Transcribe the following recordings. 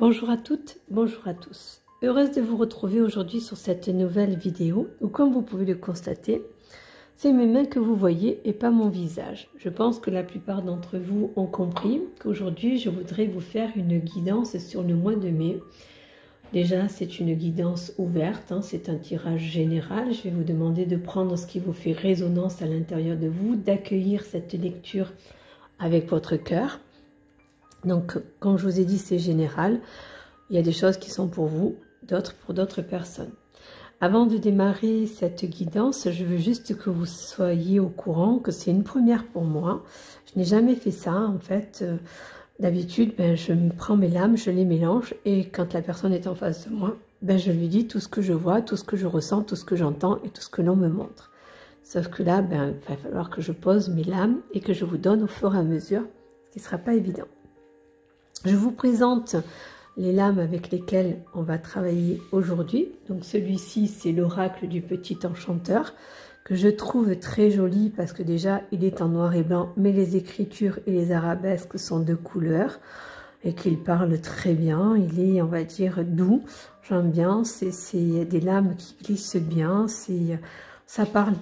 Bonjour à toutes, bonjour à tous. Heureuse de vous retrouver aujourd'hui sur cette nouvelle vidéo où, comme vous pouvez le constater, c'est mes mains que vous voyez et pas mon visage. Je pense que la plupart d'entre vous ont compris qu'aujourd'hui je voudrais vous faire une guidance sur le mois de mai. Déjà, c'est une guidance ouverte, c'est un tirage général. Je vais vous demander de prendre ce qui vous fait résonance à l'intérieur de vous, d'accueillir cette lecture avec votre cœur. Donc, comme je vous ai dit, c'est général. Il y a des choses qui sont pour vous, d'autres pour d'autres personnes. Avant de démarrer cette guidance, je veux juste que vous soyez au courant que c'est une première pour moi. Je n'ai jamais fait ça, en fait. D'habitude, je me prends mes lames, je les mélange et quand la personne est en face de moi, je lui dis tout ce que je vois, tout ce que je ressens, tout ce que j'entends et tout ce que l'on me montre. Sauf que là, il va falloir que je pose mes lames et que je vous donne au fur et à mesure, ce qui ne sera pas évident. Je vous présente les lames avec lesquelles on va travailler aujourd'hui. Donc celui-ci, c'est l'oracle du petit enchanteur, que je trouve très joli parce que déjà, il est en noir et blanc, mais les écritures et les arabesques sont de couleur et qu'il parle très bien. Il est, on va dire, doux. J'aime bien, c'est des lames qui glissent bien, ça parle.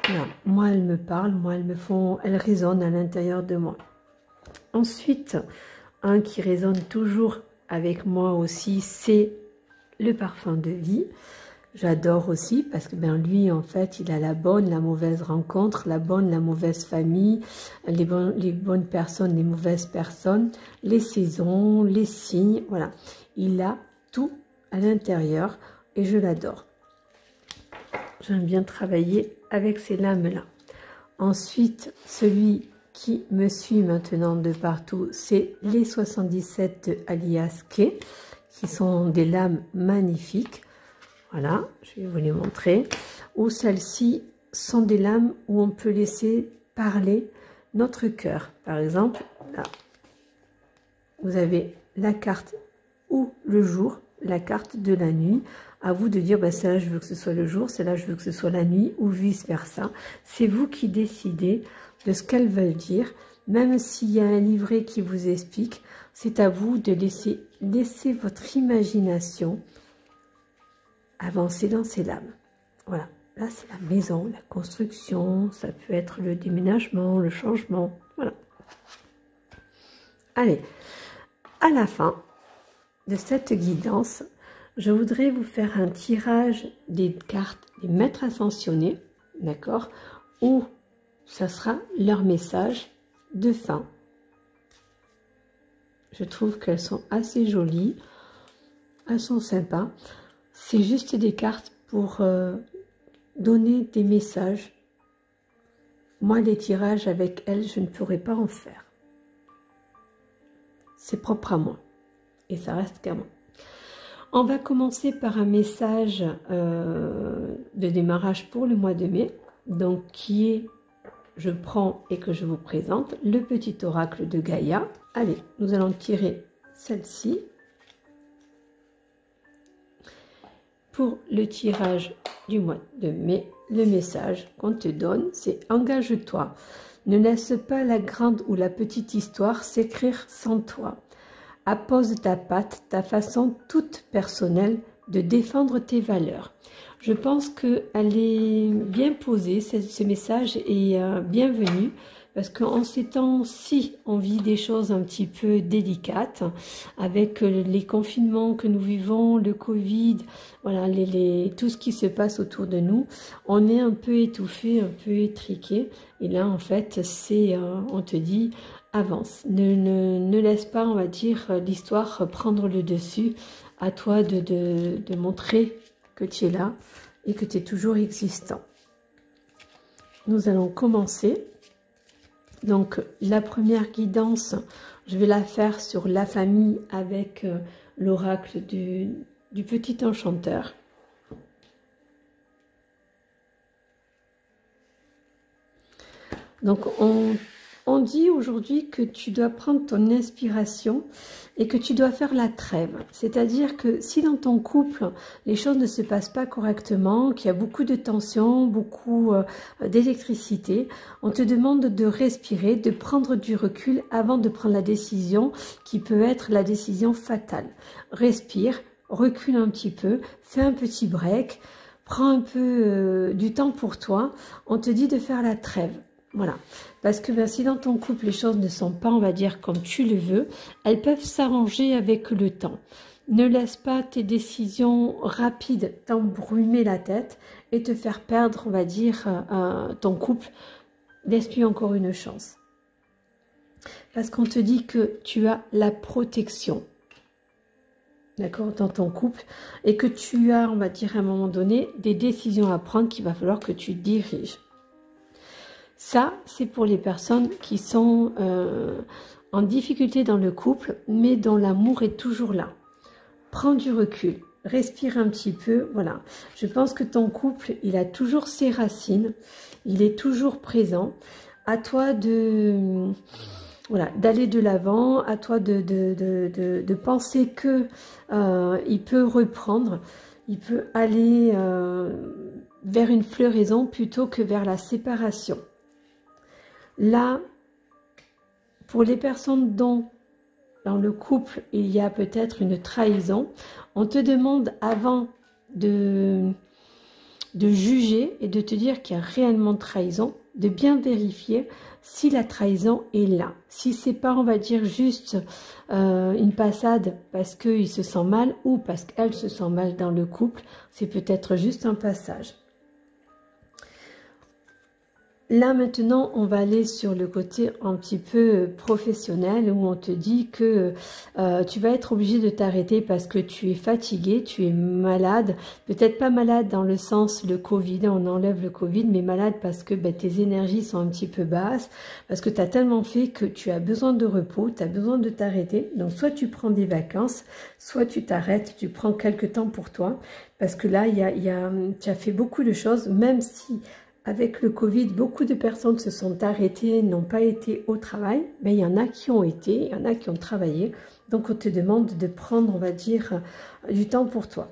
Voilà. Moi, elles me parlent, moi, elles résonnent à l'intérieur de moi. Ensuite, un qui résonne toujours avec moi aussi, c'est le parfum de vie. J'adore aussi parce que lui, en fait, il a la bonne, la mauvaise rencontre, la bonne, la mauvaise famille, les bonnes personnes, les mauvaises personnes, les saisons, les signes, voilà. Il a tout à l'intérieur et je l'adore. J'aime bien travailler avec ces lames-là. Ensuite, celui qui me suit maintenant de partout, c'est les 77 alias K, qui sont des lames magnifiques. Voilà, je vais vous les montrer. Ou celles-ci sont des lames où on peut laisser parler notre cœur. Par exemple, là, vous avez la carte ou le jour, la carte de la nuit. À vous de dire, celle-là, je veux que ce soit le jour, celle-là, je veux que ce soit la nuit, ou vice-versa. C'est vous qui décidez de ce qu'elles veulent dire. Même s'il y a un livret qui vous explique, c'est à vous de laisser votre imagination avancer dans ces lames. Voilà, là c'est la maison, la construction, ça peut être le déménagement, le changement, voilà. Allez, à la fin de cette guidance, je voudrais vous faire un tirage des cartes des maîtres ascensionnés, d'accord, où ça sera leur message de fin. Je trouve qu'elles sont assez jolies, elles sont sympas. C'est juste des cartes pour donner des messages. Moi, les tirages avec elles, je ne pourrais pas en faire. C'est propre à moi et ça reste qu'à moi. On va commencer par un message de démarrage pour le mois de mai, donc qui est, je prends et que je vous présente, le petit oracle de Gaïa. Allez, nous allons tirer celle-ci. Pour le tirage du mois de mai, le message qu'on te donne, c'est « Engage-toi, ne laisse pas la grande ou la petite histoire s'écrire sans toi. Appose ta patte, ta façon toute personnelle de défendre tes valeurs. » Je pense qu'elle est bien posée, ce message est bienvenu, parce qu'en ces temps-ci, on vit des choses un petit peu délicates, avec les confinements que nous vivons, le Covid, voilà, tout ce qui se passe autour de nous. On est un peu étouffé, un peu étriqué, et là, en fait, on te dit... avance, ne laisse pas, on va dire, l'histoire prendre le dessus. À toi de montrer que tu es là et que tu es toujours existant. Nous allons commencer. Donc, la première guidance, je vais la faire sur la famille avec l'oracle du petit enchanteur. Donc, on dit aujourd'hui que tu dois prendre ton inspiration et que tu dois faire la trêve. C'est-à-dire que si dans ton couple, les choses ne se passent pas correctement, qu'il y a beaucoup de tension, beaucoup d'électricité, on te demande de respirer, de prendre du recul avant de prendre la décision qui peut être la décision fatale. Respire, recule un petit peu, fais un petit break, prends un peu du temps pour toi. On te dit de faire la trêve. Voilà, parce que si dans ton couple les choses ne sont pas, on va dire, comme tu le veux, elles peuvent s'arranger avec le temps. Ne laisse pas tes décisions rapides t'embrumer la tête et te faire perdre, on va dire, ton couple. Laisse-lui encore une chance. Parce qu'on te dit que tu as la protection, d'accord, dans ton couple, et que tu as, on va dire, à un moment donné, des décisions à prendre qu'il va falloir que tu diriges. Ça, c'est pour les personnes qui sont en difficulté dans le couple, mais dont l'amour est toujours là. Prends du recul, respire un petit peu, voilà. Je pense que ton couple, il a toujours ses racines, il est toujours présent. À toi de, voilà, d'aller de l'avant, à toi de penser que il peut reprendre, il peut aller vers une floraison plutôt que vers la séparation. Là, pour les personnes dont dans le couple il y a peut-être une trahison, on te demande avant de juger et de te dire qu'il y a réellement trahison, de bien vérifier si la trahison est là. Si c'est pas, on va dire, juste une passade parce qu'il se sent mal ou parce qu'elle se sent mal dans le couple, c'est peut-être juste un passage. Là maintenant, on va aller sur le côté un petit peu professionnel où on te dit que tu vas être obligé de t'arrêter parce que tu es fatigué, tu es malade. Peut-être pas malade dans le sens le Covid, on enlève le Covid, mais malade parce que tes énergies sont un petit peu basses, parce que tu as tellement fait que tu as besoin de repos, tu as besoin de t'arrêter. Donc soit tu prends des vacances, soit tu t'arrêtes, tu prends quelques temps pour toi. Parce que là, tu as fait beaucoup de choses, même si... Avec le Covid, beaucoup de personnes se sont arrêtées, n'ont pas été au travail. Mais il y en a qui ont été, il y en a qui ont travaillé. Donc, on te demande de prendre, on va dire, du temps pour toi.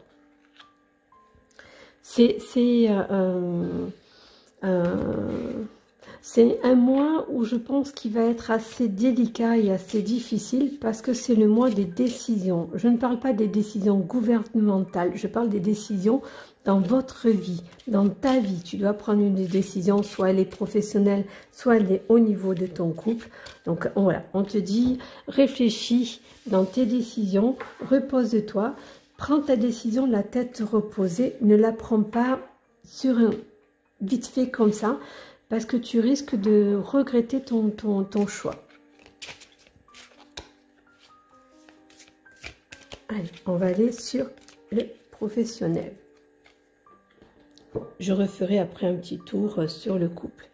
C'est un mois où je pense qu'il va être assez délicat et assez difficile parce que c'est le mois des décisions. Je ne parle pas des décisions gouvernementales, je parle des décisions dans votre vie, dans ta vie. Tu dois prendre une décision, soit elle est professionnelle, soit elle est au niveau de ton couple. Donc voilà, on te dit, réfléchis dans tes décisions, repose-toi, prends ta décision, la tête reposée, ne la prends pas sur un vite fait comme ça, parce que tu risques de regretter ton choix. Allez, on va aller sur le professionnel. Je referai après un petit tour sur le couple.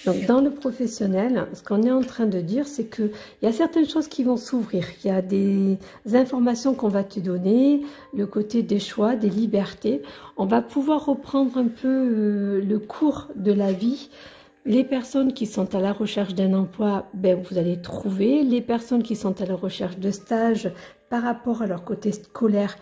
Donc, dans le professionnel, ce qu'on est en train de dire, c'est qu'il y a certaines choses qui vont s'ouvrir. Il y a des informations qu'on va te donner, le côté des choix, des libertés. On va pouvoir reprendre un peu le cours de la vie. Les personnes qui sont à la recherche d'un emploi, vous allez trouver. Les personnes qui sont à la recherche de stage par rapport à leur côté scolaire,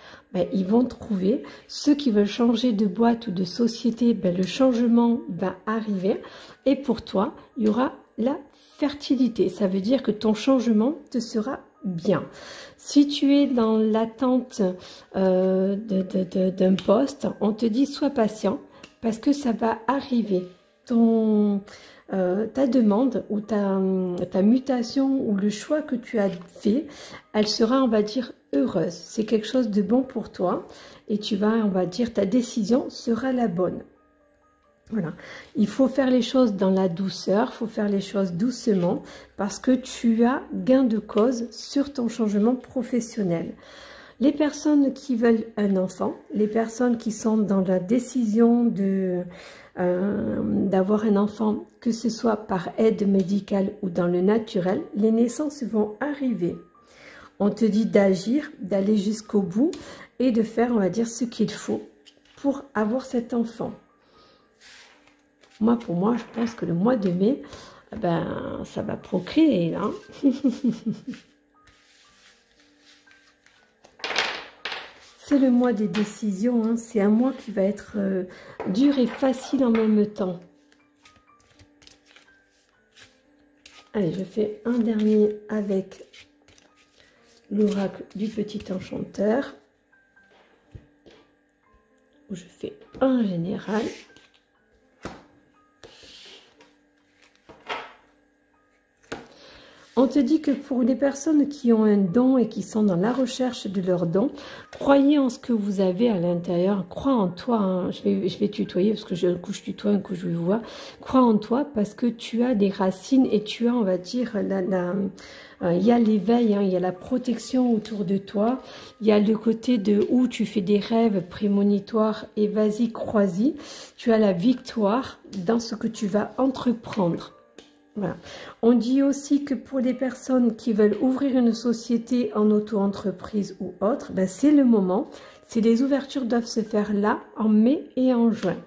ils vont trouver. Ceux qui veulent changer de boîte ou de société, le changement va arriver. Et pour toi, il y aura la fertilité. Ça veut dire que ton changement te sera bien. Si tu es dans l'attente d'un poste, on te dit sois patient parce que ça va arriver. Ta demande ou ta mutation ou le choix que tu as fait, elle sera, on va dire, heureuse. C'est quelque chose de bon pour toi et tu vas, on va dire, ta décision sera la bonne. Voilà, il faut faire les choses dans la douceur, il faut faire les choses doucement parce que tu as gain de cause sur ton changement professionnel. Les personnes qui veulent un enfant, les personnes qui sont dans la décision d'avoir un enfant, que ce soit par aide médicale ou dans le naturel, les naissances vont arriver. On te dit d'agir, d'aller jusqu'au bout et de faire, on va dire, ce qu'il faut pour avoir cet enfant. Pour moi, je pense que le mois de mai, ben, ça va procréer, là. C'est le mois des décisions, hein. C'est un mois qui va être dur et facile en même temps. Allez, je fais un dernier avec l'oracle du petit enchanteur. Où je fais un général. On te dit que pour les personnes qui ont un don et qui sont dans la recherche de leur don, croyez en ce que vous avez à l'intérieur, crois en toi, hein. Je vais tutoyer parce que un coup je tutoie, un coup je vois. Crois en toi parce que tu as des racines et tu as, on va dire, il y a l'éveil, hein, il y a la protection autour de toi, il y a le côté de où tu fais des rêves prémonitoires et vas-y, crois-y. Tu as la victoire dans ce que tu vas entreprendre. Voilà. On dit aussi que pour les personnes qui veulent ouvrir une société en auto-entreprise ou autre, ben c'est le moment. Les ouvertures doivent se faire là, en mai et en juin.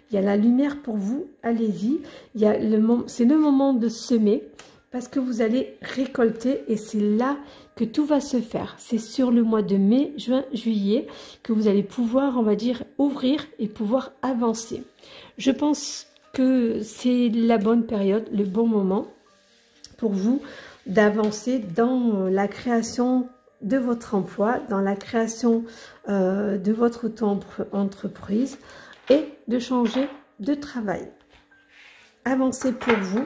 Il y a la lumière pour vous, allez-y. C'est le moment de semer parce que vous allez récolter et c'est là que tout va se faire. C'est sur le mois de mai, juin, juillet que vous allez pouvoir, on va dire, ouvrir et pouvoir avancer. Je pense que c'est la bonne période, le bon moment pour vous d'avancer dans la création de votre emploi, dans la création de votre auto-entreprise et de changer de travail. Avancez pour vous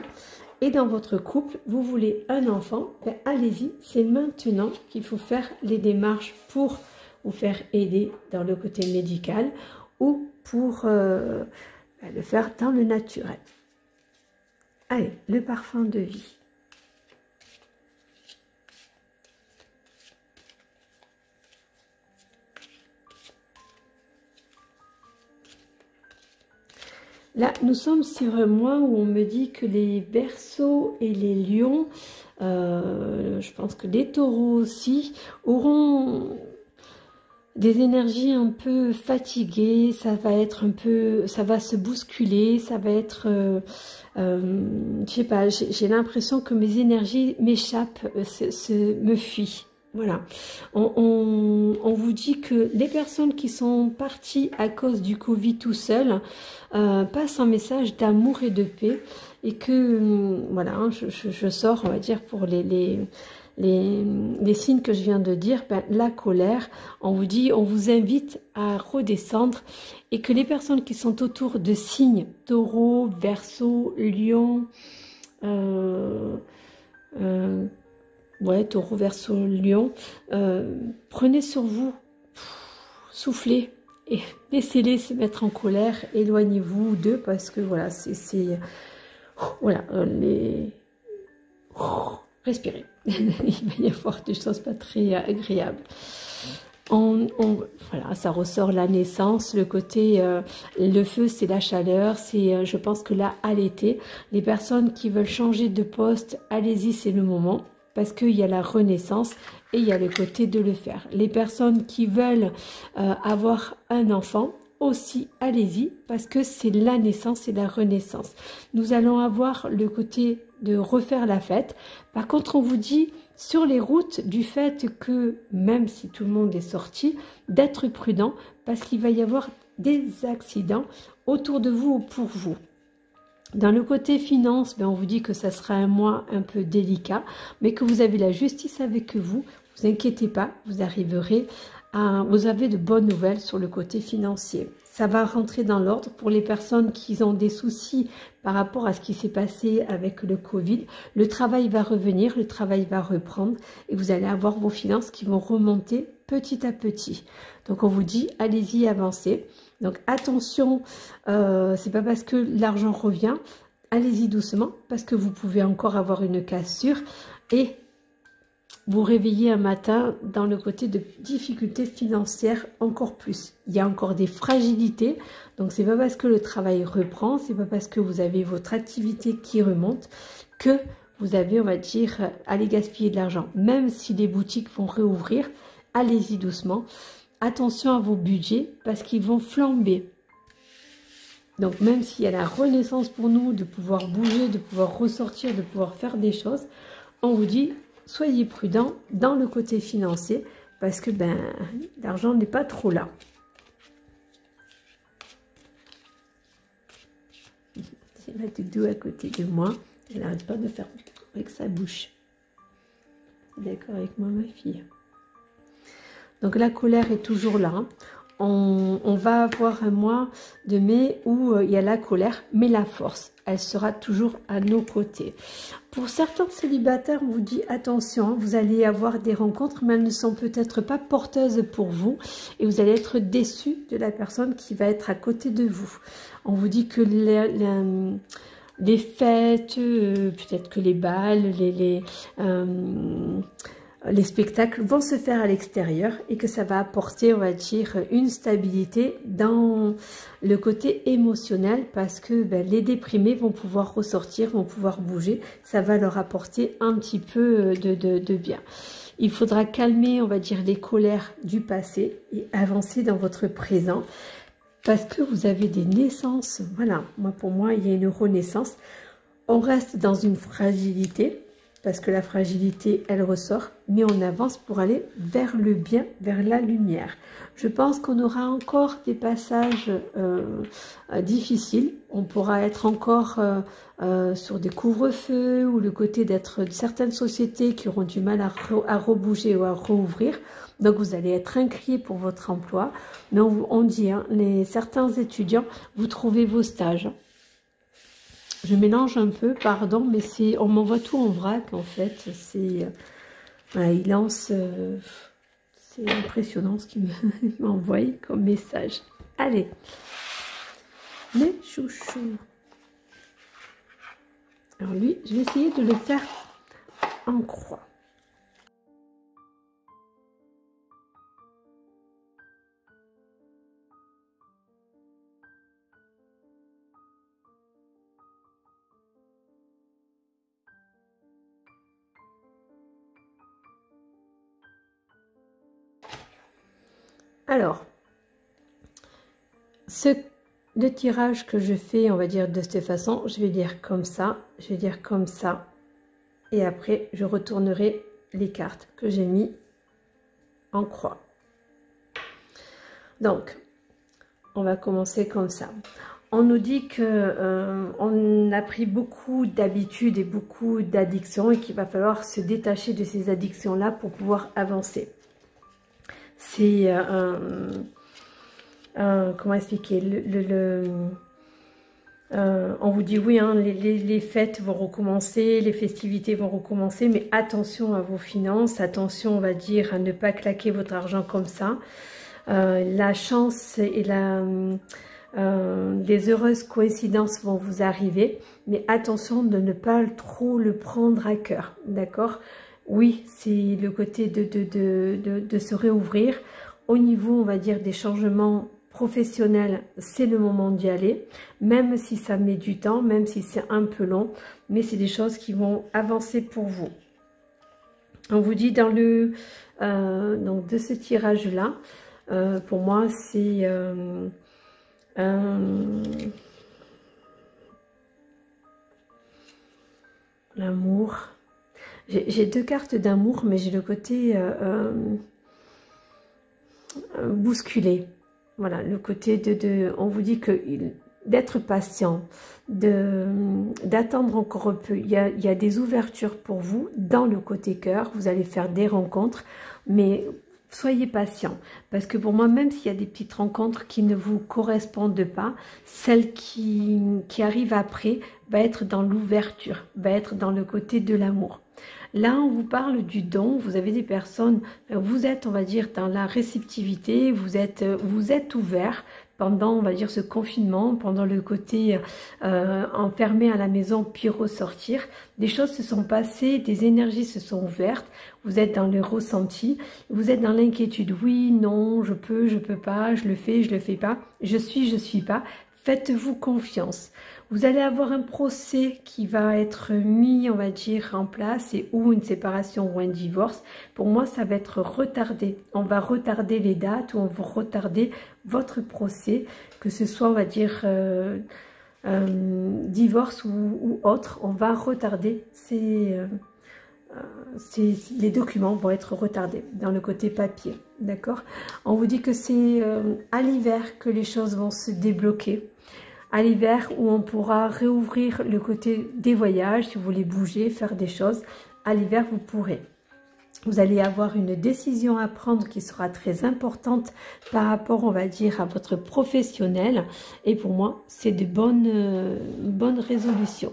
et dans votre couple, vous voulez un enfant, ben allez-y, c'est maintenant qu'il faut faire les démarches pour vous faire aider dans le côté médical ou pour le faire dans le naturel. Allez, le parfum de vie. Là, nous sommes sur un mois où on me dit que les Verseaux et les Lions, je pense que les Taureaux aussi, auront des énergies un peu fatiguées, ça va être un peu, ça va se bousculer, ça va être, je sais pas, j'ai l'impression que mes énergies m'échappent, me fuient. Voilà, on vous dit que les personnes qui sont parties à cause du Covid tout seul passent un message d'amour et de paix et que, voilà, je sors, on va dire, pour les signes que je viens de dire, ben, la colère, on vous dit, on vous invite à redescendre et que les personnes qui sont autour de signes, Taureau, Verseau, Lion, ouais, Taureau, Verseau, Lion, prenez sur vous, soufflez et laissez-les se mettre en colère, éloignez-vous d'eux parce que voilà, voilà, respirez. Il va y avoir des choses pas très agréables. Voilà, ça ressort la naissance, le côté, le feu c'est la chaleur, c'est, je pense que là à l'été, les personnes qui veulent changer de poste, allez-y, c'est le moment, parce qu'il y a la renaissance et il y a le côté de le faire. Les personnes qui veulent avoir un enfant, aussi, allez-y, parce que c'est la naissance et la renaissance. Nous allons avoir le côté de refaire la fête. Par contre, on vous dit sur les routes du fait que, même si tout le monde est sorti, d'être prudent parce qu'il va y avoir des accidents autour de vous ou pour vous. Dans le côté finance, ben on vous dit que ça sera un mois un peu délicat, mais que vous avez la justice avec vous. Vous inquiétez pas, vous arriverez vous avez de bonnes nouvelles sur le côté financier. Ça va rentrer dans l'ordre pour les personnes qui ont des soucis par rapport à ce qui s'est passé avec le Covid. Le travail va revenir, le travail va reprendre et vous allez avoir vos finances qui vont remonter petit à petit. Donc on vous dit, allez-y, avancez. Donc attention, c'est pas parce que l'argent revient, allez-y doucement parce que vous pouvez encore avoir une cassure et vous réveillez un matin dans le côté de difficultés financières encore plus. Il y a encore des fragilités, donc c'est pas parce que le travail reprend, c'est pas parce que vous avez votre activité qui remonte que vous avez, on va dire, aller gaspiller de l'argent. Même si les boutiques vont réouvrir, allez-y doucement. Attention à vos budgets parce qu'ils vont flamber. Donc même s'il y a la renaissance pour nous de pouvoir bouger, de pouvoir ressortir, de pouvoir faire des choses, on vous dit soyez prudent dans le côté financier parce que ben l'argent n'est pas trop là. J'ai ma doudou à côté de moi, elle n'arrête pas de faire avec sa bouche. D'accord avec moi ma fille. Donc la colère est toujours là. On va avoir un mois de mai où il y a la colère, mais la force, elle sera toujours à nos côtés. Pour certains célibataires, on vous dit attention, vous allez avoir des rencontres, mais elles ne sont peut-être pas porteuses pour vous. Et vous allez être déçus de la personne qui va être à côté de vous. On vous dit que les fêtes, peut-être que les balles, les spectacles vont se faire à l'extérieur et que ça va apporter, on va dire, une stabilité dans le côté émotionnel parce que ben, les déprimés vont pouvoir ressortir, vont pouvoir bouger. Ça va leur apporter un petit peu de bien. Il faudra calmer, on va dire, les colères du passé et avancer dans votre présent parce que vous avez des naissances. Voilà, pour moi, il y a une renaissance. On reste dans une fragilité. Parce que la fragilité, elle ressort, mais on avance pour aller vers le bien, vers la lumière. Je pense qu'on aura encore des passages difficiles. On pourra être encore sur des couvre-feux ou le côté d'être de certaines sociétés qui auront du mal à rebouger ou à rouvrir. Donc vous allez être inquiet pour votre emploi. Mais on dit, hein, certains étudiants, vous trouvez vos stages. Je mélange un peu, pardon, mais on m'envoie tout en vrac en fait. Voilà, il lance, c'est impressionnant ce qu'il m'envoie comme message. Allez, mes chouchous. Alors lui, je vais essayer de le faire en croix. Alors, le tirage que je fais, on va dire de cette façon, je vais dire comme ça, je vais dire comme ça, et après je retournerai les cartes que j'ai mis en croix. Donc, on va commencer comme ça. On nous dit que on a pris beaucoup d'habitudes et beaucoup d'addictions et qu'il va falloir se détacher de ces addictions-là pour pouvoir avancer. C'est comment expliquer on vous dit oui, hein, les fêtes vont recommencer, les festivités vont recommencer, mais attention à vos finances, attention, on va dire, à ne pas claquer votre argent comme ça. La chance et des heureuses coïncidences vont vous arriver, mais attention de ne pas trop le prendre à cœur, d'accord? Oui, c'est le côté de se réouvrir. Au niveau, on va dire, des changements professionnels, c'est le moment d'y aller, même si ça met du temps, même si c'est un peu long, mais c'est des choses qui vont avancer pour vous. On vous dit dans le donc de ce tirage-là, pour moi, c'est l'amour. J'ai deux cartes d'amour, mais j'ai le côté bousculé. Voilà, le côté on vous dit que d'être patient, d'attendre encore un peu. Il y a des ouvertures pour vous dans le côté cœur. Vous allez faire des rencontres, mais soyez patient. Parce que pour moi, même s'il y a des petites rencontres qui ne vous correspondent pas, celle qui arrive après va être dans l'ouverture, va être dans le côté de l'amour. Là, on vous parle du don. Vous avez des personnes, vous êtes, on va dire, dans la réceptivité, vous êtes ouvert pendant, on va dire, ce confinement, pendant le côté enfermé à la maison, puis ressortir. Des choses se sont passées, des énergies se sont ouvertes, vous êtes dans le ressenti, vous êtes dans l'inquiétude. Oui, non, je peux pas, je le fais pas, je suis pas. Faites-vous confiance. Vous allez avoir un procès qui va être mis, on va dire, en place, et ou une séparation ou un divorce. Pour moi, ça va être retardé. On va retarder les dates ou on va retarder votre procès, que ce soit, on va dire, divorce ou autre. On va retarder les documents vont être retardés dans le côté papier, d'accord? On vous dit que c'est à l'hiver que les choses vont se débloquer. À l'hiver où on pourra réouvrir le côté des voyages, si vous voulez bouger, faire des choses. À l'hiver, vous pourrez. Vous allez avoir une décision à prendre qui sera très importante par rapport, on va dire, à votre professionnel. Et pour moi, c'est de bonnes résolutions.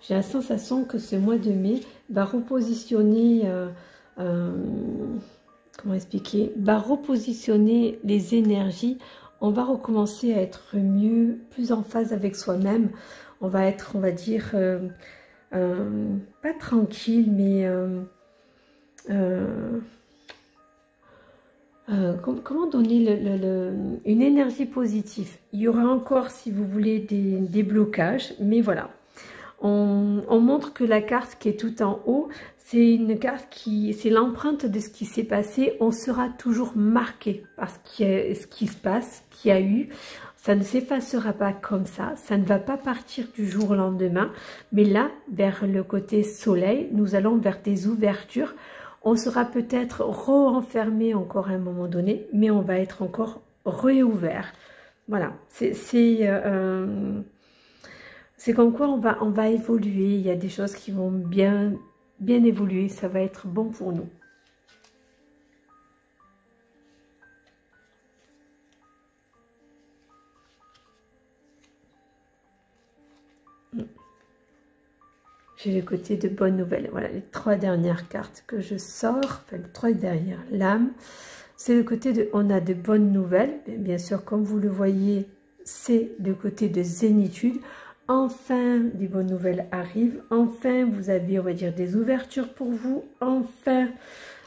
J'ai la sensation que ce mois de mai va repositionner, comment expliquer, va repositionner les énergies. On va recommencer à être mieux, plus en phase avec soi-même. On va être, on va dire, pas tranquille, mais comment donner une énergie positive. Il y aura encore, si vous voulez, des blocages, mais voilà. On montre que la carte qui est tout en haut, c'est une carte qui, c'est l'empreinte de ce qui s'est passé. On sera toujours marqué par ce qui se passe, qu'il y a eu. Ça ne s'effacera pas comme ça ne va pas partir du jour au lendemain. Mais là, vers le côté soleil, nous allons vers des ouvertures. On sera peut-être re-enfermé encore à un moment donné, mais on va être encore réouvert. Voilà, c'est comme quoi on va évoluer, il y a des choses qui vont bien évoluer, ça va être bon pour nous. J'ai le côté de bonnes nouvelles. Voilà, les 3 dernières cartes que je sors, enfin les 3 dernières lames, c'est le côté de, on a de bonnes nouvelles, bien sûr comme vous le voyez, c'est le côté de zénitude. Enfin, des bonnes nouvelles arrivent. Enfin, vous avez, on va dire, des ouvertures pour vous. Enfin,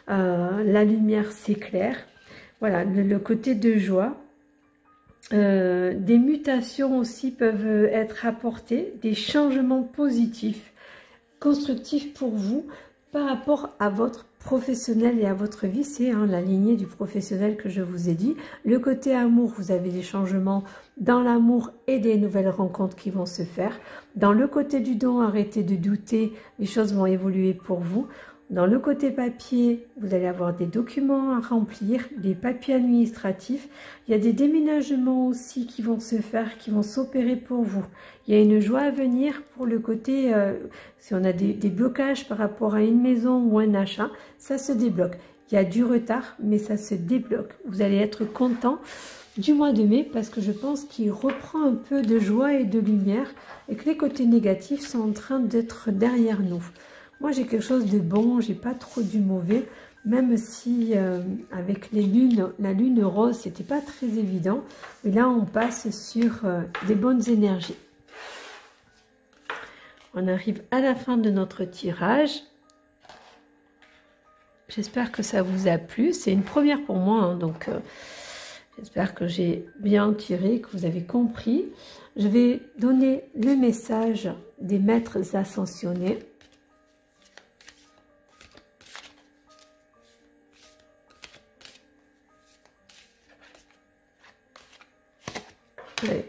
la lumière s'éclaire. Voilà, le côté de joie. Des mutations aussi peuvent être apportées. Des changements positifs, constructifs pour vous par rapport à votre professionnel et à votre vie. C'est la lignée du professionnel que je vous ai dit. Le côté amour, vous avez des changements dans l'amour et des nouvelles rencontres qui vont se faire. Dans le côté du don, arrêtez de douter, les choses vont évoluer pour vous. Dans le côté papier, vous allez avoir des documents à remplir, des papiers administratifs. Il y a des déménagements aussi qui vont se faire, qui vont s'opérer pour vous. Il y a une joie à venir pour le côté, si on a des blocages par rapport à une maison ou un achat, ça se débloque. Il y a du retard, mais ça se débloque. Vous allez être content du mois de mai parce que je pense qu'il reprend un peu de joie et de lumière et que les côtés négatifs sont en train d'être derrière nous. Moi, j'ai quelque chose de bon, j'ai pas trop du mauvais, même si avec les lunes, la lune rose, c'était pas très évident. Mais là, on passe sur des bonnes énergies. On arrive à la fin de notre tirage. J'espère que ça vous a plu. C'est une première pour moi, donc j'espère que j'ai bien tiré, que vous avez compris. Je vais donner le message des maîtres ascensionnés. Allez.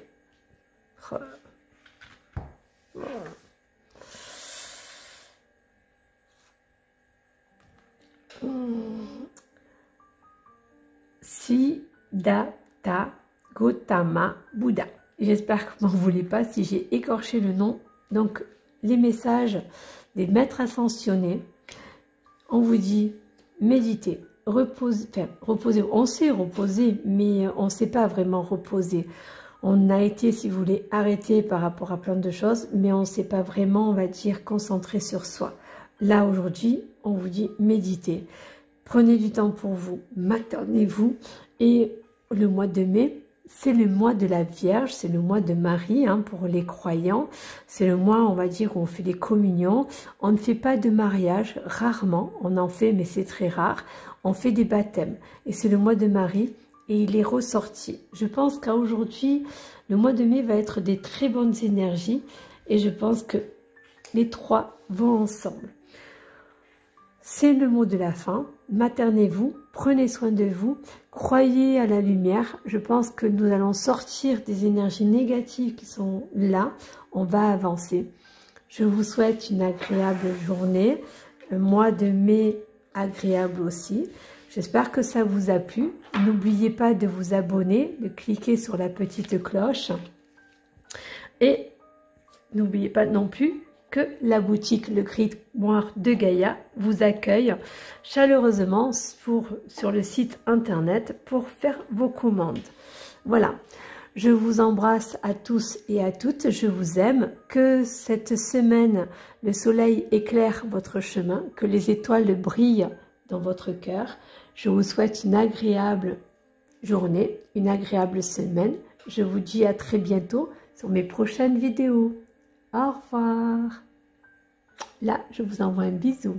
Siddhartha Gautama Bouddha. J'espère que vous ne voulez pas si j'ai écorché le nom. Donc, les messages des maîtres ascensionnés, on vous dit méditez, reposez, enfin, reposez. On sait reposer, mais on ne sait pas vraiment reposer. On a été, si vous voulez, arrêté par rapport à plein de choses, mais on ne s'est pas vraiment, on va dire, concentré sur soi. Là, aujourd'hui, on vous dit méditez. Prenez du temps pour vous, maternez-vous. Et le mois de mai, c'est le mois de la Vierge, c'est le mois de Marie pour les croyants. C'est le mois, on va dire, où on fait des communions. On ne fait pas de mariage, rarement. On en fait, mais c'est très rare. On fait des baptêmes. Et c'est le mois de Marie. et il est ressorti. Je pense qu'aujourd'hui, le mois de mai va être des très bonnes énergies et je pense que les trois vont ensemble. C'est le mot de la fin. Maternez-vous, prenez soin de vous, croyez à la lumière. Je pense que nous allons sortir des énergies négatives qui sont là. On va avancer. Je vous souhaite une agréable journée. Le mois de mai agréable aussi. J'espère que ça vous a plu. N'oubliez pas de vous abonner, de cliquer sur la petite cloche. Et n'oubliez pas non plus que la boutique Le Grimoire de Gaïa vous accueille chaleureusement sur le site internet pour faire vos commandes. Voilà, je vous embrasse à tous et à toutes, je vous aime, que cette semaine le soleil éclaire votre chemin, que les étoiles brillent dans votre cœur. Je vous souhaite une agréable journée, une agréable semaine. Je vous dis à très bientôt sur mes prochaines vidéos. Au revoir. Là, je vous envoie un bisou.